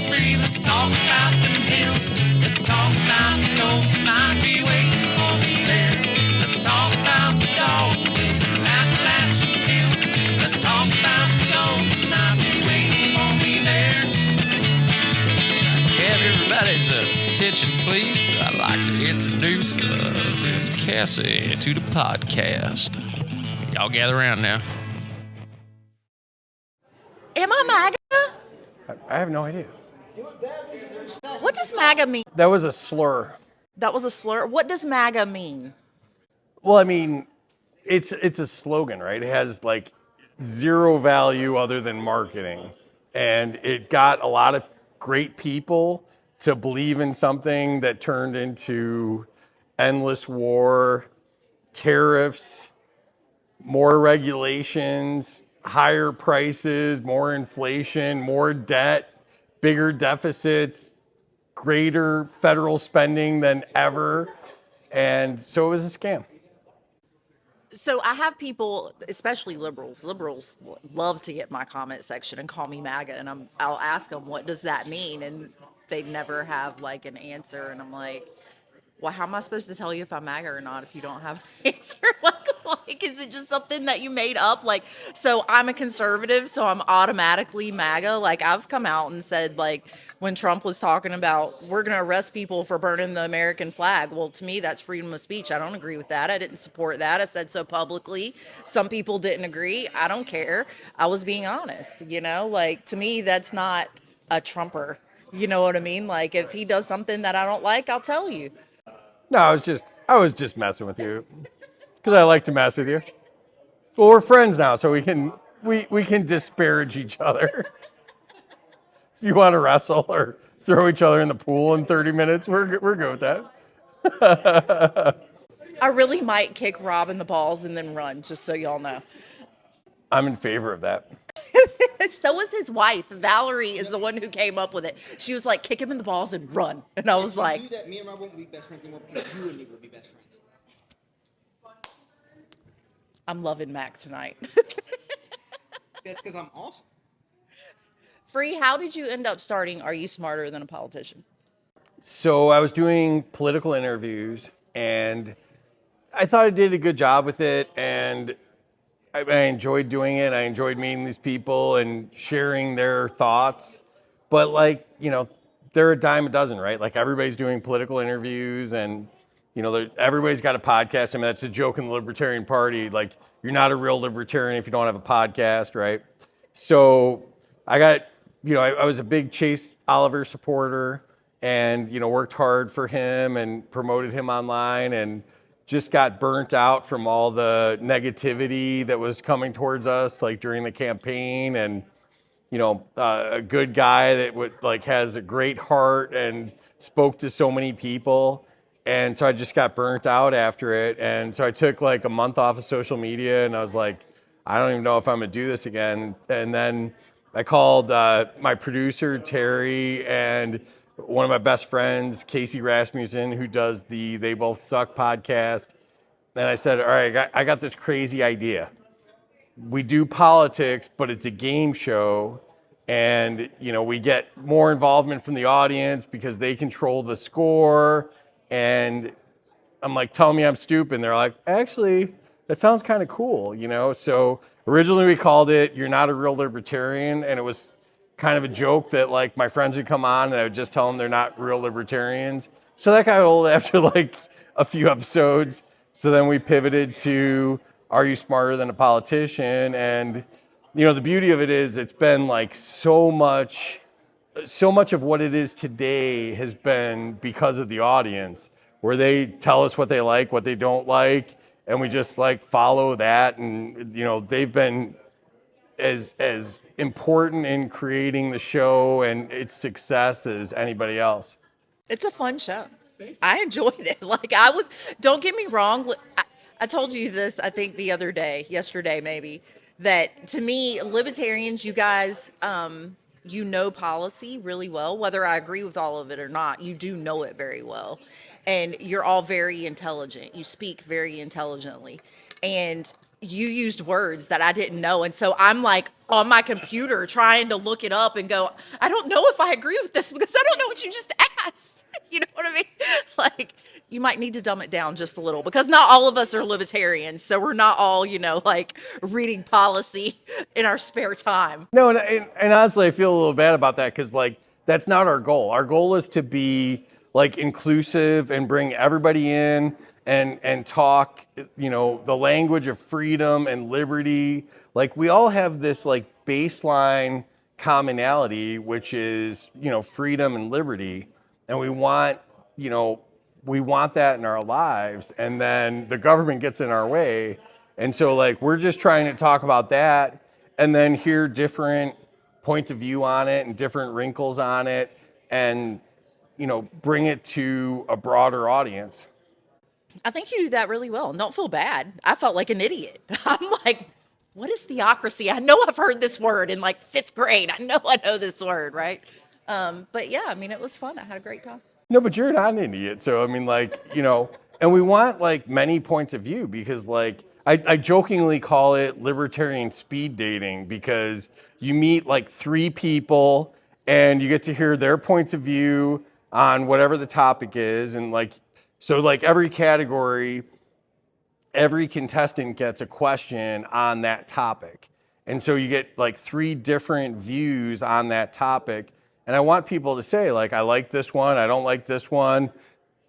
history. Let's talk about them hills. Let's talk about the gold might be waiting for me there. Let's talk about the dog lives in Appalachian hills. Let's talk about the gold might be waiting for me there. Have everybody's attention, please. I'd like to introduce Miss Cassie to the podcast. Y'all gather around now. Am I MAGA? I have no idea. What does MAGA mean? That was a slur. That was a slur. What does MAGA mean? Well, I mean, it's a slogan, right? It has like zero value other than marketing. And it got a lot of great people to believe in something that turned into endless war, tariffs, more regulations, higher prices, more inflation, more debt, bigger deficits, greater federal spending than ever. And so it was a scam. So I have people, especially liberals. Liberals love to get my comment section and call me MAGA, and I'll ask them, what does that mean? And they never have like an answer. And I'm like, well, how am I supposed to tell you if I'm MAGA or not if you don't have an answer? Like, is it just something that you made up? Like, so I'm a conservative, so I'm automatically MAGA. Like, I've come out and said, like, when Trump was talking about, we're going to arrest people for burning the American flag. Well, to me, that's freedom of speech. I don't agree with that. I didn't support that. I said so publicly. Some people didn't agree. I don't care. I was being honest, you know? Like, to me, that's not a Trumper. You know what I mean? Like, if he does something that I don't like, I'll tell you. No, I was just messing with you because I like to mess with you. Well, we're friends now, so we can disparage each other. If you want to wrestle or throw each other in the pool in 30 minutes, we're good with that. I really might kick Rob in the balls and then run, just so y'all know. I'm in favor of that. So is his wife. Valerie is the one who came up with it. She was like, kick him in the balls and run. And I was like, you knew that me and Rob wouldn't be best friends anymore because you and me would be best friends. I'm loving Mac tonight. That's because I'm awesome. Free, how did you end up starting Are You Smarter Than a Politician? So I was doing political interviews, and I thought I did a good job with it, and I enjoyed doing it. I enjoyed meeting these people and sharing their thoughts. But like, you know, they're a dime a dozen, right? Like everybody's doing political interviews, and you know, everybody's got a podcast. I mean, that's a joke in the Libertarian Party. Like, you're not a real libertarian if you don't have a podcast, right? So I got, you know, I was a big Chase Oliver supporter, and you know, worked hard for him and promoted him online, and just got burnt out from all the negativity that was coming towards us, like during the campaign. And you know, a good guy that would like has a great heart and spoke to so many people. And so I just got burnt out after it. And so I took like a month off of social media, and I was like, I don't even know if I'm gonna do this again. And then I called my producer, Terry, and one of my best friends, Casey Rasmussen, who does the They Both Suck podcast. And I said, all right, I got this crazy idea. We do politics, but it's a game show. And, you know, we get more involvement from the audience because they control the score. And I'm like, tell me I'm stupid. And they're like, actually, that sounds kind of cool, you know? So originally we called it You're Not a Real Libertarian. And it was kind of a joke that like my friends would come on and I would just tell them they're not real libertarians. So that got old after like a few episodes. So then we pivoted to Are You Smarter Than a Politician? And you know, the beauty of it is it's been like so much of what it is today has been because of the audience, where they tell us what they like, what they don't like, and we just like follow that. And you know, they've been as important in creating the show and its success as anybody else. It's a fun show. I enjoyed it. Like, don't get me wrong. I told you this, I think yesterday maybe, that to me, libertarians, you guys, you know policy really well. Whether I agree with all of it or not, you do know it very well. And you're all very intelligent. You speak very intelligently. And you used words that I didn't know. And so I'm like on my computer trying to look it up and go, I don't know if I agree with this because I don't know what you just asked. You know what I mean? Like, you might need to dumb it down just a little because not all of us are libertarians. So we're not all, like reading policy in our spare time. No, and honestly, I feel a little bad about that because like that's not our goal. Our goal is to be like inclusive and bring everybody in and talk, the language of freedom and liberty. Like we all have this like baseline commonality, which is freedom and liberty, and you know we want that in our lives, and then the government gets in our way, and so like we're just trying to talk about that and then hear different points of view on it and different wrinkles on it and bring it to a broader audience. I think you do that really well. And don't feel bad. I felt like an idiot. I'm like, what is theocracy? I know I've heard this word in like fifth grade. I know this word, right? But yeah, I mean, it was fun. I had a great time. No, but you're not an idiot. So I mean, like, and we want like many points of view because like I jokingly call it libertarian speed dating because you meet like 3 people and you get to hear their points of view on whatever the topic is. And like, so like every category, every contestant gets a question on that topic. And so you get like 3 different views on that topic. And I want people to say like, I like this one, I don't like this one.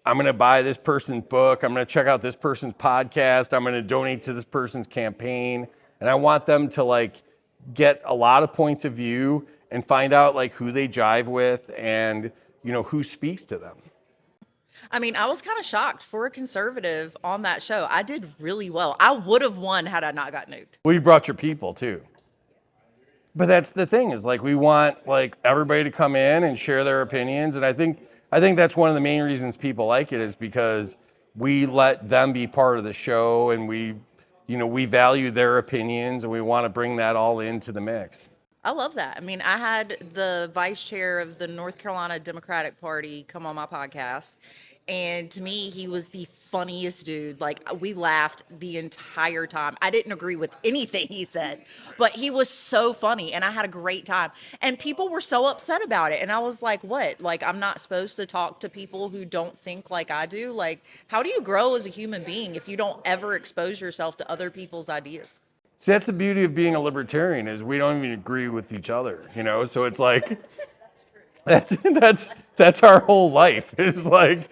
I'm going to buy this person's book. I'm going to check out this person's podcast. I'm going to donate to this person's campaign. And I want them to like get a lot of points of view and find out like who they jive with and, who speaks to them. I mean, I was kind of shocked for a conservative on that show. I did really well. I would have won had I not got nuked. Well, you brought your people too. But that's the thing is like we want like everybody to come in and share their opinions. And I think that's one of the main reasons people like it is because we let them be part of the show and we value their opinions and we want to bring that all into the mix. I love that. I mean, I had the vice chair of the North Carolina Democratic Party come on my podcast. And to me, he was the funniest dude. Like, we laughed the entire time. I didn't agree with anything he said, but he was so funny and I had a great time. And people were so upset about it. And I was like, what? Like, I'm not supposed to talk to people who don't think like I do? Like, how do you grow as a human being if you don't ever expose yourself to other people's ideas? See, that's the beauty of being a libertarian is we don't even agree with each other, So it's like that's our whole life. Is like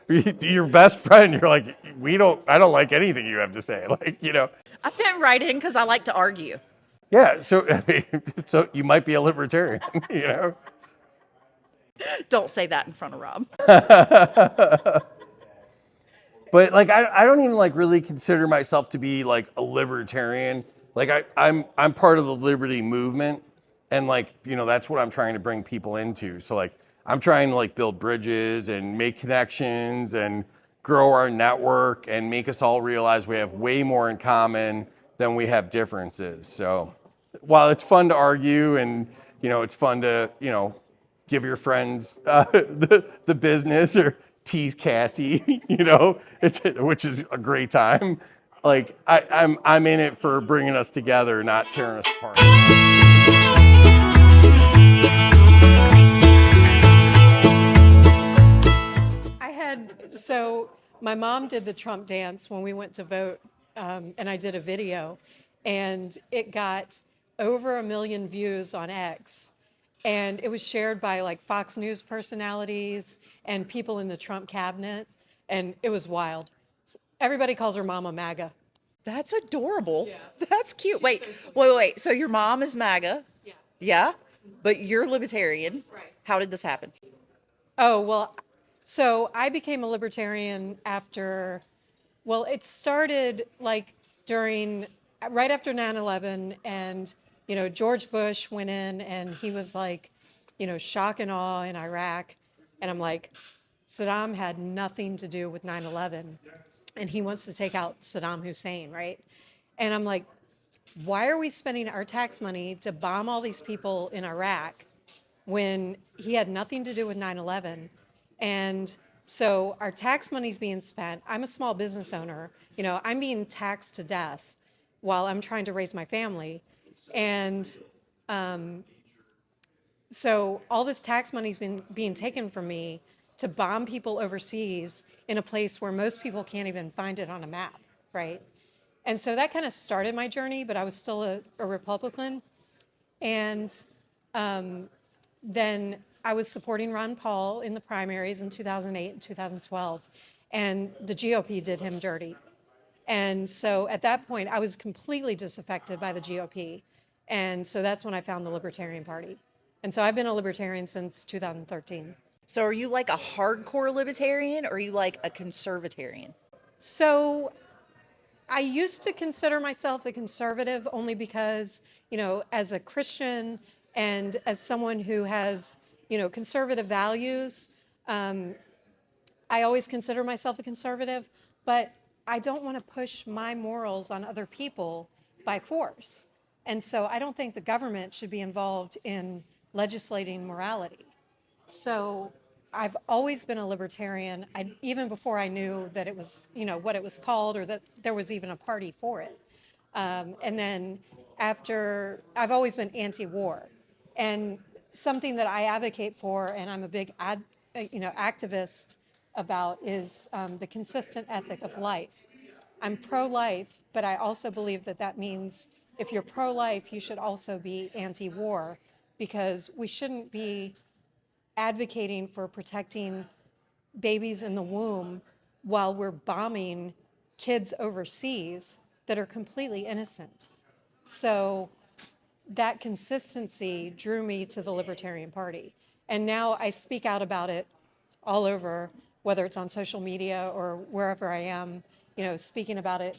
your best friend. You're like I don't like anything you have to say. Like I fit right in because I like to argue. Yeah. So so you might be a libertarian. Don't say that in front of Rob. But like I don't even like really consider myself to be like a libertarian. Like I'm part of the liberty movement, and like that's what I'm trying to bring people into. So like I'm trying to like build bridges and make connections and grow our network and make us all realize we have way more in common than we have differences. So while it's fun to argue and it's fun to give your friends the business or tease Cassie, which is a great time. Like I'm in it for bringing us together, not tearing us apart. So my mom did the Trump dance when we went to vote, and I did a video, and it got over 1 million views on X. And it was shared by like Fox News personalities and people in the Trump cabinet. And it was wild. Everybody calls her Mama MAGA. That's adorable. Yeah. That's cute. Wait. So your mom is MAGA? Yeah. Yeah? But you're libertarian. Right. How did this happen? Oh, well, so I became a libertarian after, well, it started like right after 9/11, and George Bush went in and he was like, shock and awe in Iraq. And I'm like, Saddam had nothing to do with 9/11. And he wants to take out Saddam Hussein, right? And I'm like, why are we spending our tax money to bomb all these people in Iraq when he had nothing to do with 9/11? And So our tax money's being spent. I'm a small business owner. I'm being taxed to death while I'm trying to raise my family. And so all this tax money's been being taken from me to bomb people overseas in a place where most people can't even find it on a map, right? And so that kind of started my journey, but I was still a Republican. And then I was supporting Ron Paul in the primaries in 2008 and 2012, and the GOP did him dirty. And so at that point, I was completely disaffected by the GOP. And so that's when I found the Libertarian Party. And so I've been a Libertarian since 2013. So are you like a hardcore libertarian or are you like a conservatarian? So I used to consider myself a conservative only because, as a Christian and as someone who has, conservative values, I always consider myself a conservative, but I don't want to push my morals on other people by force. And so I don't think the government should be involved in legislating morality. So I've always been a libertarian, even before I knew that it was, what it was called or that there was even a party for it. And then I've always been anti-war. And something that I advocate for, and I'm a big activist about, is the consistent ethic of life. I'm pro-life, but I also believe that that means if you're pro-life, you should also be anti-war, because we shouldn't be advocating for protecting babies in the womb while we're bombing kids overseas that are completely innocent. So that consistency drew me to the Libertarian Party. And now I speak out about it all over, whether it's on social media or wherever I am, speaking about it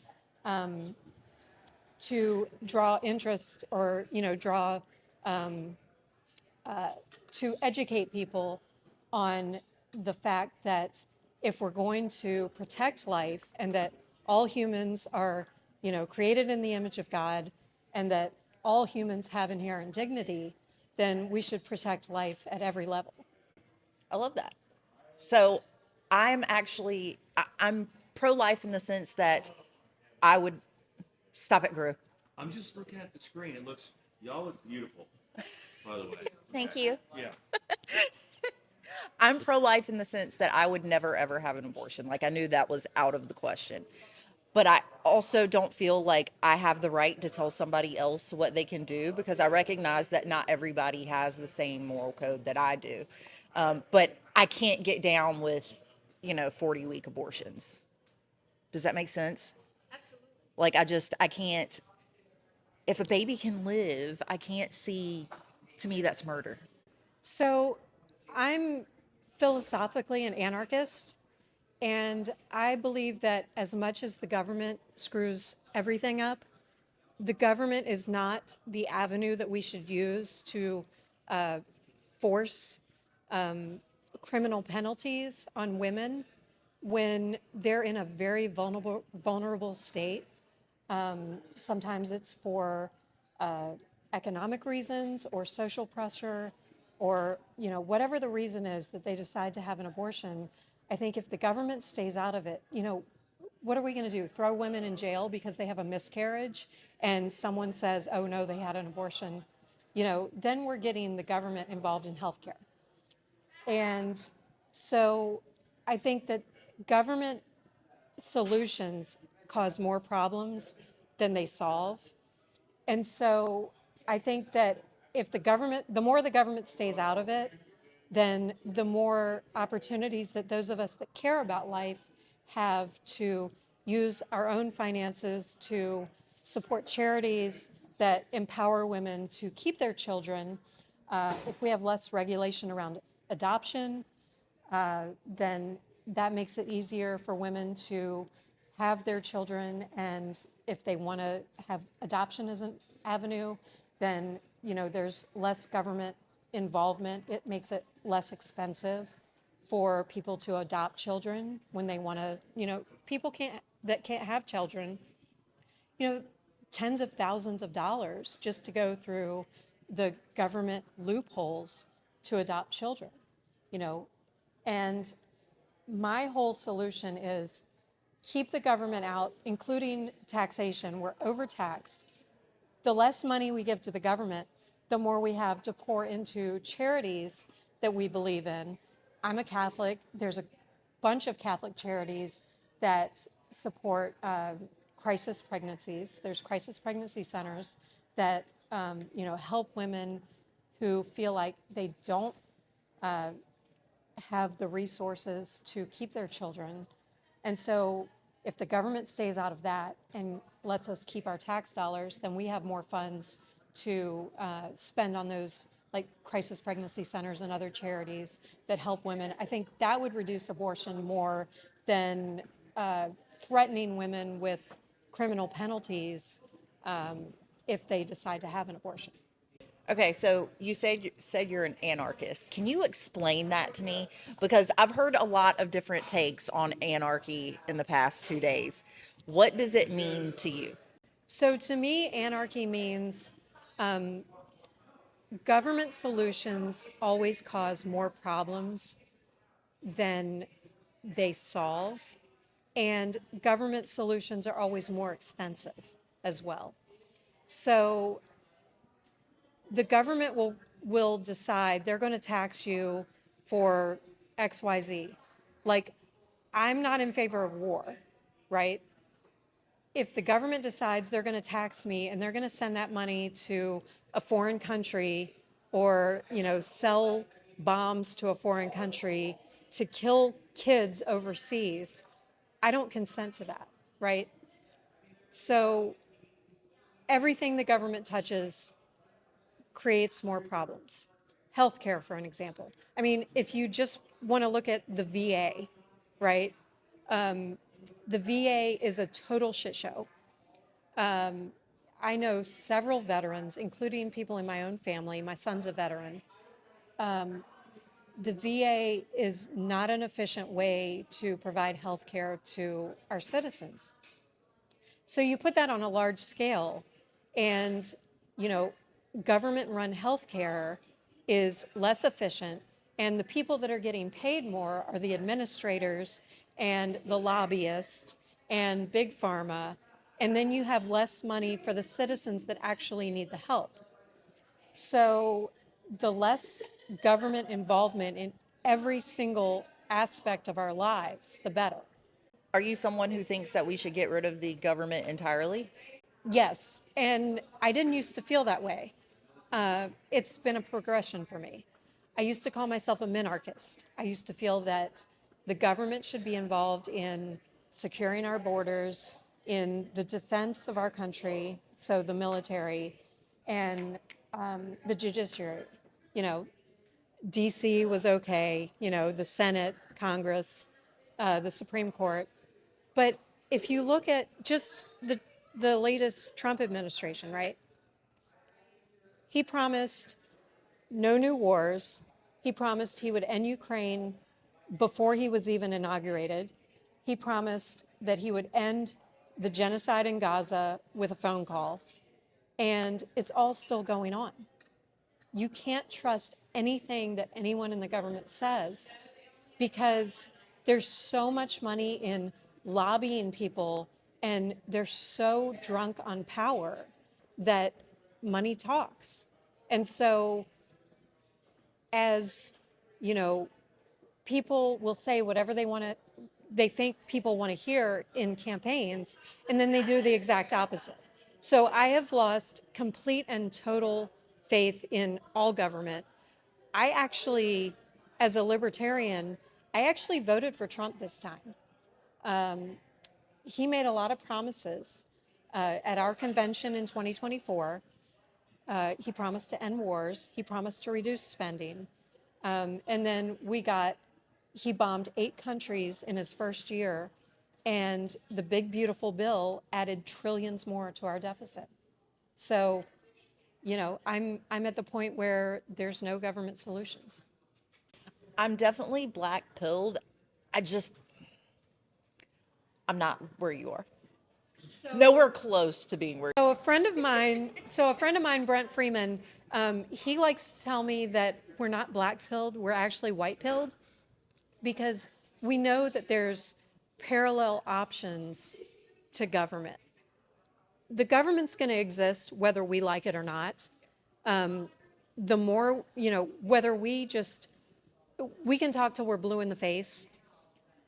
to draw interest or, to educate people on the fact that if we're going to protect life and that all humans are, created in the image of God and that all humans have inherent dignity, then we should protect life at every level. I love that. So I'm pro-life in the sense that I would stop it, Gru. I'm just looking at the screen. Y'all look beautiful, by the way. Thank you. Yeah. I'm pro-life in the sense that I would never ever have an abortion. Like I knew that was out of the question. But I also don't feel like I have the right to tell somebody else what they can do because I recognize that not everybody has the same moral code that I do. But I can't get down with, 40-week abortions. Does that make sense? Absolutely. Like I can't, if a baby can live, I can't see, to me, that's murder. So I'm philosophically an anarchist, and I believe that as much as the government screws everything up, the government is not the avenue that we should use to force criminal penalties on women when they're in a very vulnerable state. Sometimes it's for economic reasons or social pressure or whatever the reason is that they decide to have an abortion. I think if the government stays out of it, what are we going to do? Throw women in jail because they have a miscarriage and someone says, oh no, they had an abortion? Then we're getting the government involved in healthcare. And so I think that government solutions cause more problems than they solve. And so I think that if the more the government stays out of it, then the more opportunities that those of us that care about life have to use our own finances to support charities that empower women to keep their children. If we have less regulation around adoption, then that makes it easier for women to have their children. And if they want to have adoption as an avenue, then there's less government involvement. It makes it less expensive for people to adopt children when they want to. People that can't have children, tens of thousands of dollars just to go through the government loopholes to adopt children. And my whole solution is keep the government out, including taxation. We're overtaxed. The less money we give to the government, the more we have to pour into charities that we believe in. I'm a Catholic. There's a bunch of Catholic charities that support crisis pregnancies. There's crisis pregnancy centers that help women who feel like they don't have the resources to keep their children. And so if the government stays out of that and lets us keep our tax dollars, then we have more funds to spend on those like crisis pregnancy centers and other charities that help women. I think that would reduce abortion more than threatening women with criminal penalties if they decide to have an abortion. Okay, so you said you're an anarchist. Can you explain that to me? Because I've heard a lot of different takes on anarchy in the past 2 days. What does it mean to you? So to me, anarchy means government solutions always cause more problems than they solve, and government solutions are always more expensive as well. So the government will decide they're going to tax you for XYZ. Like, I'm not in favor of war, right? If the government decides they're going to tax me and they're going to send that money to a foreign country or, sell bombs to a foreign country to kill kids overseas, I don't consent to that, right? So everything the government touches creates more problems. Healthcare, for an example. I mean, if you just want to look at the VA, right? The VA is a total shit show. I know several veterans, including people in my own family. My son's a veteran. The VA is not an efficient way to provide health care to our citizens. So you put that on a large scale, and government-run healthcare is less efficient, and the people that are getting paid more are the administrators and the lobbyists and big pharma, and then you have less money for the citizens that actually need the help. So the less government involvement in every single aspect of our lives, the better. Are you someone who thinks that we should get rid of the government entirely? Yes, and I didn't used to feel that way. It's been a progression for me. I used to call myself a minarchist. I used to feel that the government should be involved in securing our borders, in the defense of our country, so the military, and the judiciary. DC was okay, the Senate, Congress, the Supreme Court. But if you look at just the latest Trump administration, right? He promised no new wars. He promised he would end Ukraine before he was even inaugurated. He promised that he would end the genocide in Gaza with a phone call. And it's all still going on. You can't trust anything that anyone in the government says because there's so much money in lobbying people, and they're so drunk on power that money talks. And so as people will say whatever they think people want to hear in campaigns, and then they do the exact opposite. So I have lost complete and total faith in all government. I actually, as a libertarian, I actually voted for Trump this time. He made a lot of promises at our convention in 2024. He promised to end wars. He promised to reduce spending. And then he bombed 8 countries in his first year. And the big, beautiful bill added trillions more to our deficit. So, I'm at the point where there's no government solutions. I'm definitely black pilled. I'm not where you are. Nowhere close to being where. So a friend of mine, Brent Freeman, he likes to tell me that we're not black pilled, we're actually white pilled, because we know that there's parallel options to government. The government's going to exist whether we like it or not. The more, whether we can talk till we're blue in the face,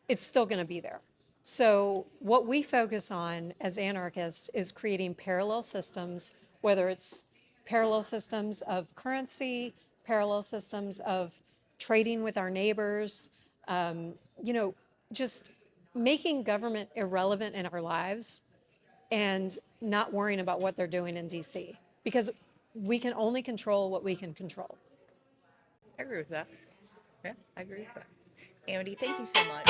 it's still going to be there. So what we focus on as anarchists is creating parallel systems, whether it's parallel systems of currency, parallel systems of trading with our neighbors, just making government irrelevant in our lives and not worrying about what they're doing in DC, because we can only control what we can control. I agree with that. Yeah, I agree with that. Amity, thank you so much.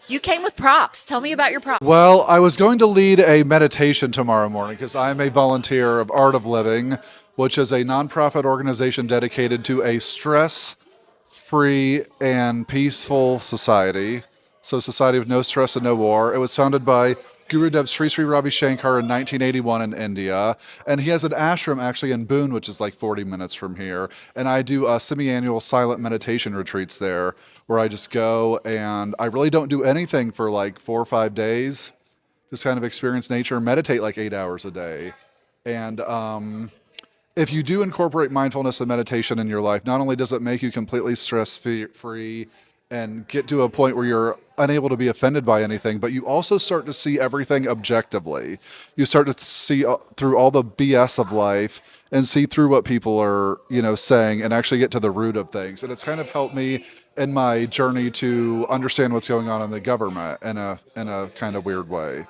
You came with props. Tell me about your props. Well, I was going to lead a meditation tomorrow morning because I'm a volunteer of Art of Living, which is a nonprofit organization dedicated to a stress-free and peaceful society. So, society with no stress and no war. It was founded by Gurudev Sri Sri Ravi Shankar in 1981 in India. And he has an ashram actually in Boone, which is like 40 minutes from here. And I do semi-annual silent meditation retreats there where I just go and I really don't do anything for like 4 or 5 days. Just kind of experience nature and meditate like 8 hours a day. And if you do incorporate mindfulness and meditation in your life, not only does it make you completely stress-free and get to a point where you're unable to be offended by anything, but you also start to see everything objectively. You start to see through all the BS of life and see through what people are, saying and actually get to the root of things. And it's kind of helped me in my journey to understand what's going on in the government in a kind of weird way.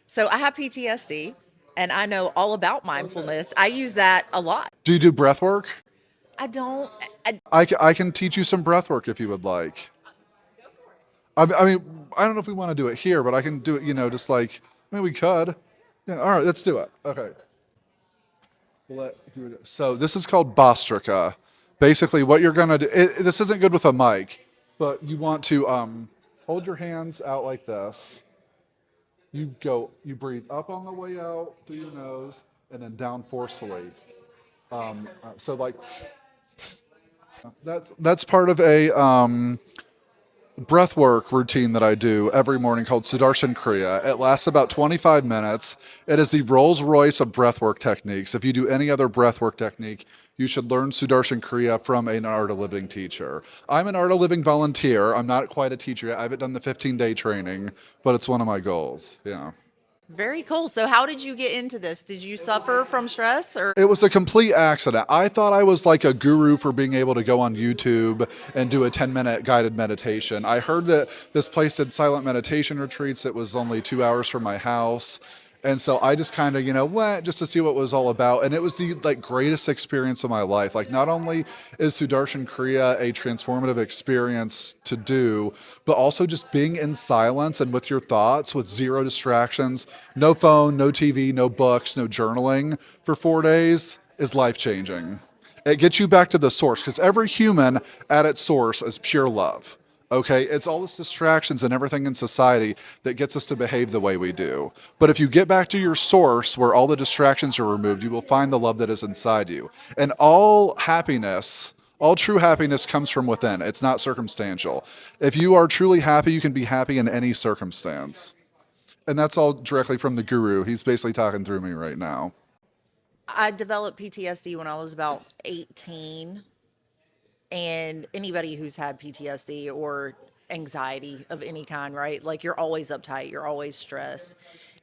So I have PTSD and I know all about mindfulness. I use that a lot. Do you do breath work? I don't, I, I can teach you some breath work if you would like. I mean, I don't know if we want to do it here, but I can do it, just like, we could. Yeah, all right, let's do it. Okay. So this is called Bostrika. Basically, what you're going to do, this isn't good with a mic, but you want to hold your hands out like this. You breathe up on the way out through your nose and then down forcefully. So like, that's part of a breathwork routine that I do every morning called Sudarshan Kriya. It lasts about 25 minutes. It is the Rolls Royce of breathwork techniques. If you do any other breathwork technique, you should learn Sudarshan Kriya from an Art of Living teacher. I'm an Art of Living volunteer. I'm not quite a teacher yet. I haven't done the 15-day training, but it's one of my goals. Yeah. very cool. So how did you get into this? Did you suffer from stress or? It was a complete accident. I thought I was like a guru for being able to go on YouTube and do a 10-minute guided meditation. I heard that this place did silent meditation retreats. It was only 2 hours from my house. And so I just kind of, went just to see what it was all about. And it was the greatest experience of my life. Like, not only is Sudarshan Kriya a transformative experience to do, but also just being in silence and with your thoughts with zero distractions, no phone, no TV, no books, no journaling for 4 days is life-changing. It gets you back to the source because every human at its source is pure love. Okay, it's all this distractions and everything in society that gets us to behave the way we do. But if you get back to your source where all the distractions are removed, you will find the love that is inside you. And all true happiness comes from within. It's not circumstantial. If you are truly happy, you can be happy in any circumstance. And that's all directly from the guru. He's basically talking through me right now. I developed PTSD when I was about 18. And anybody who's had PTSD or anxiety of any kind, right? Like, you're always uptight, you're always stressed.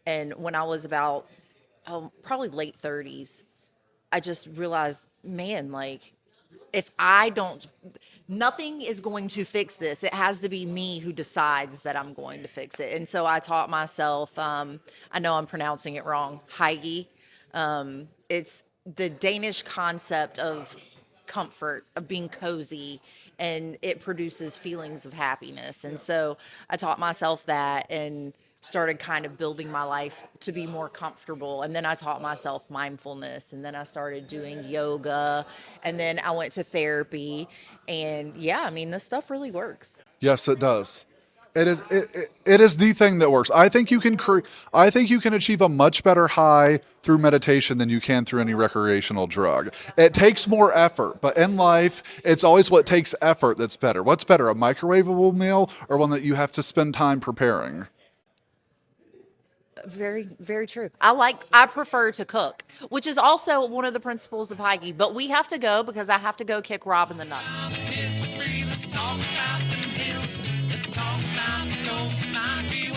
And when I was about probably late 30s, I just realized, man, like, if I don't, nothing is going to fix this. It has to be me who decides that I'm going to fix it. And so I taught myself, I know I'm pronouncing it wrong, Heige. It's the Danish concept of comfort, of being cozy, and it produces feelings of happiness. And so I taught myself that and started kind of building my life to be more comfortable. And then I taught myself mindfulness, and then I started doing yoga, and then I went to therapy. And yeah, I mean, this stuff really works. Yes, it does. It is the thing that works. I think you can I think you can achieve a much better high through meditation than you can through any recreational drug. It takes more effort, but in life, it's always what takes effort that's better. What's better, a microwavable meal or one that you have to spend time preparing? Very, very true. I prefer to cook, which is also one of the principles of hiking. But we have to go because I have to go kick Rob in the nuts. History, let's talk about them hills. Let's talk about the gold might be